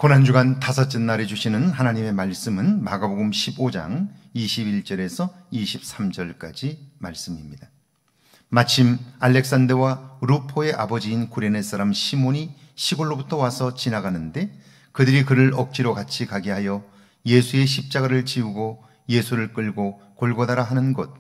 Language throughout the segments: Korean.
고난주간 다섯째 날에 주시는 하나님의 말씀은 마가복음 15장 21절에서 23절까지 말씀입니다. 마침 알렉산더와 루포의 아버지인 구레네 사람 시몬이 시골로부터 와서 지나가는데 그들이 그를 억지로 같이 가게 하여 예수의 십자가를 지우고 예수를 끌고 골고다라 하는 곳,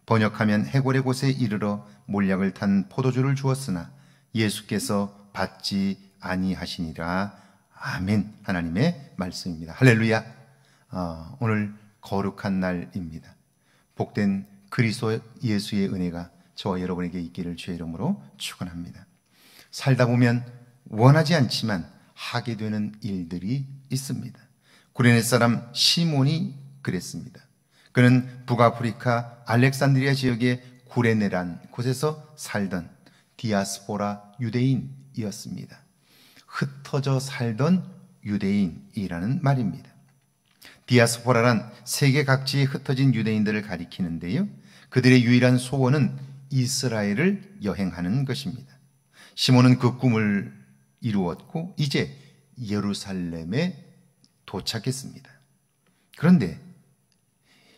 번역하면 해골의 곳에 이르러 몰약을 탄 포도주를 주었으나 예수께서 받지 아니하시니라. 아멘. 하나님의 말씀입니다. 할렐루야. 오늘 거룩한 날입니다. 복된 그리스도 예수의 은혜가 저와 여러분에게 있기를 주의 이름으로 축원합니다. 살다 보면 원하지 않지만 하게 되는 일들이 있습니다. 구레네 사람 시몬이 그랬습니다. 그는 북아프리카 알렉산드리아 지역의 구레네란 곳에서 살던 디아스포라 유대인이었습니다. 흩어져 살던 유대인이라는 말입니다. 디아스포라란 세계 각지에 흩어진 유대인들을 가리키는데요, 그들의 유일한 소원은 이스라엘을 여행하는 것입니다. 시몬은 그 꿈을 이루었고 이제 예루살렘에 도착했습니다. 그런데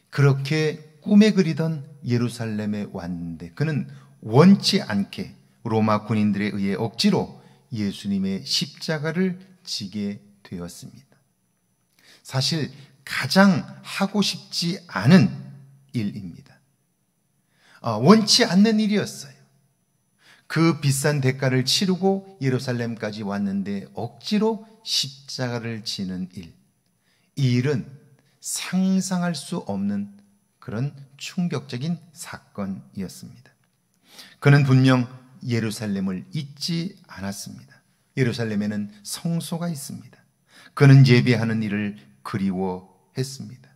그렇게 꿈에 그리던 예루살렘에 왔는데 그는 원치 않게 로마 군인들에 의해 억지로 예수님의 십자가를 지게 되었습니다. 사실 가장 하고 싶지 않은 일입니다. 원치 않는 일이었어요. 그 비싼 대가를 치르고 예루살렘까지 왔는데 억지로 십자가를 지는 일. 이 일은 상상할 수 없는 그런 충격적인 사건이었습니다. 그는 분명 예루살렘을 잊지 않았습니다. 예루살렘에는 성소가 있습니다. 그는 예배하는 일을 그리워했습니다.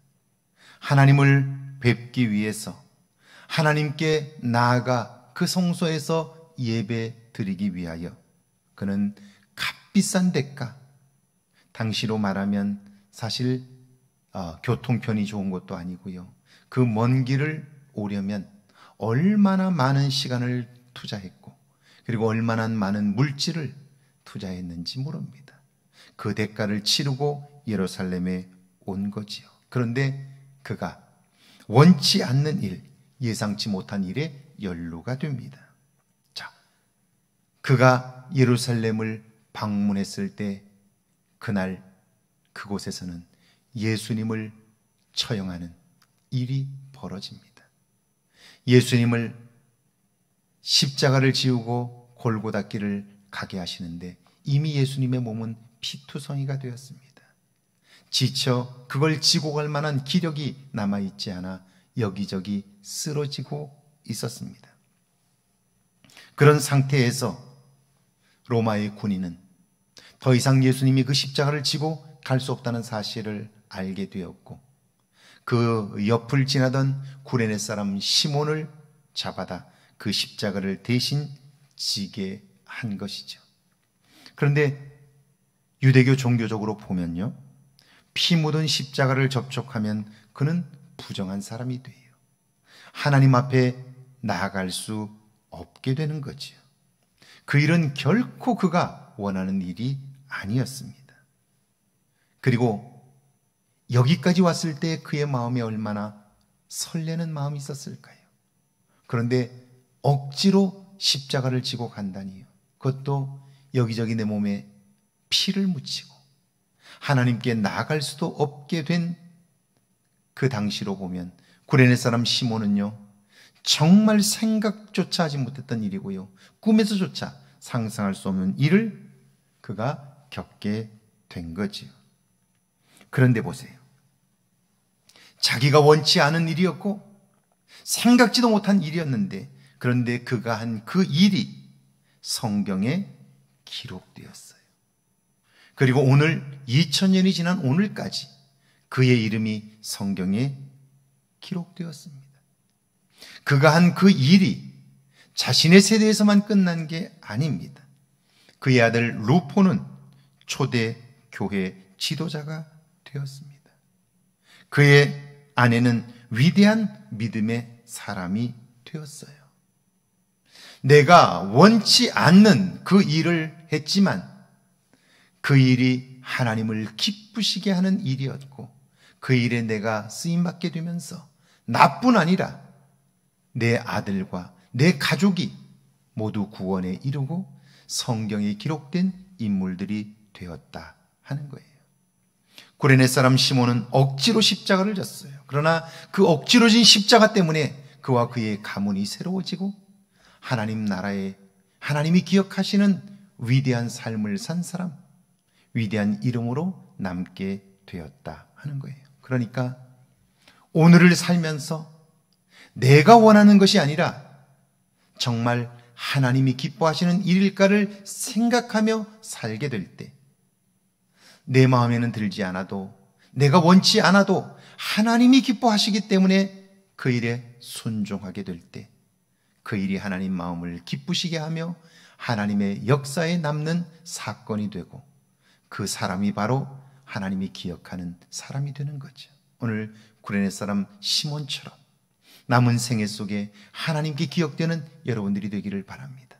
하나님을 뵙기 위해서 하나님께 나아가 그 성소에서 예배 드리기 위하여 그는 값비싼 대가, 당시로 말하면 사실 교통편이 좋은 것도 아니고요, 그 먼 길을 오려면 얼마나 많은 시간을 투자했고 그리고 얼마나 많은 물질을 투자했는지 모릅니다. 그 대가를 치르고 예루살렘에 온 거지요. 그런데 그가 원치 않는 일, 예상치 못한 일에 연루가 됩니다. 자, 그가 예루살렘을 방문했을 때 그날 그곳에서는 예수님을 처형하는 일이 벌어집니다. 예수님을 십자가를 지우고 골고다 길을 가게 하시는데 이미 예수님의 몸은 피투성이가 되었습니다. 지쳐 그걸 지고 갈 만한 기력이 남아있지 않아 여기저기 쓰러지고 있었습니다. 그런 상태에서 로마의 군인은 더 이상 예수님이 그 십자가를 지고 갈 수 없다는 사실을 알게 되었고 그 옆을 지나던 구레네 사람 시몬을 잡아다 그 십자가를 대신 지게 한 것이죠. 그런데 유대교 종교적으로 보면요, 피 묻은 십자가를 접촉하면 그는 부정한 사람이 돼요. 하나님 앞에 나아갈 수 없게 되는 거지요. 그 일은 결코 그가 원하는 일이 아니었습니다. 그리고 여기까지 왔을 때 그의 마음에 얼마나 설레는 마음이 있었을까요? 그런데 억지로 십자가를 지고 간다니요. 그것도 여기저기 내 몸에 피를 묻히고 하나님께 나아갈 수도 없게 된 그 당시로 보면 구레네 사람 시몬은요, 정말 생각조차 하지 못했던 일이고요, 꿈에서조차 상상할 수 없는 일을 그가 겪게 된 거지요. 그런데 보세요. 자기가 원치 않은 일이었고 생각지도 못한 일이었는데 그런데 그가 한 그 일이 성경에 기록되었어요. 그리고 오늘 2000년이 지난 오늘까지 그의 이름이 성경에 기록되었습니다. 그가 한 그 일이 자신의 세대에서만 끝난 게 아닙니다. 그의 아들 루포는 초대 교회 지도자가 되었습니다. 그의 아내는 위대한 믿음의 사람이 되었어요. 내가 원치 않는 그 일을 했지만 그 일이 하나님을 기쁘시게 하는 일이었고, 그 일에 내가 쓰임받게 되면서 나뿐 아니라 내 아들과 내 가족이 모두 구원에 이르고 성경에 기록된 인물들이 되었다 하는 거예요. 구레네 사람 시몬은 억지로 십자가를 졌어요. 그러나 그 억지로 진 십자가 때문에 그와 그의 가문이 새로워지고 하나님 나라에 하나님이 기억하시는 위대한 삶을 산 사람, 위대한 이름으로 남게 되었다 하는 거예요. 그러니까 오늘을 살면서 내가 원하는 것이 아니라 정말 하나님이 기뻐하시는 일일까를 생각하며 살게 될 때, 내 마음에는 들지 않아도, 내가 원치 않아도 하나님이 기뻐하시기 때문에 그 일에 순종하게 될 때, 그 일이 하나님 마음을 기쁘시게 하며 하나님의 역사에 남는 사건이 되고, 그 사람이 바로 하나님이 기억하는 사람이 되는 거죠. 오늘 구레네 사람 시몬처럼 남은 생애 속에 하나님께 기억되는 여러분들이 되기를 바랍니다.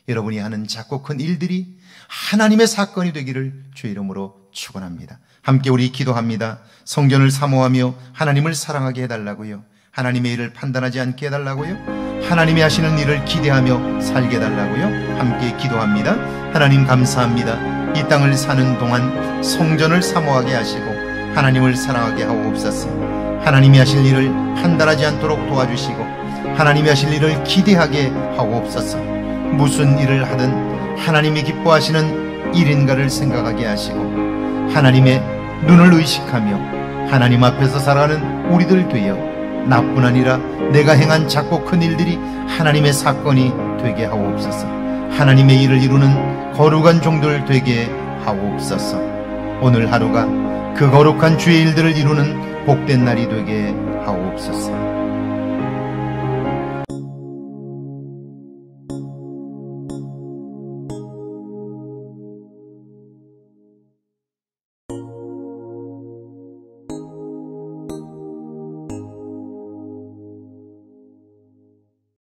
여러분이 하는 작고 큰 일들이 하나님의 사건이 되기를 주의 이름으로 축원합니다. 함께 우리 기도합니다. 성전을 사모하며 하나님을 사랑하게 해달라고요. 하나님의 일을 판단하지 않게 해달라고요. 하나님이 하시는 일을 기대하며 살게 해달라고요. 함께 기도합니다. 하나님 감사합니다. 이 땅을 사는 동안 성전을 사모하게 하시고 하나님을 사랑하게 하옵소서. 하나님이 하실 일을 판단하지 않도록 도와주시고 하나님이 하실 일을 기대하게 하옵소서. 무슨 일을 하든 하나님이 기뻐하시는 일인가를 생각하게 하시고 하나님의 눈을 의식하며 하나님 앞에서 살아가는 우리들 되어 나뿐 아니라 내가 행한 작고 큰 일들이 하나님의 사건이 되게 하옵소서. 하나님의 일을 이루는 거룩한 종들 되게 하옵소서. 오늘 하루가 그 거룩한 주의 일들을 이루는 복된 날이 되게 하옵소서.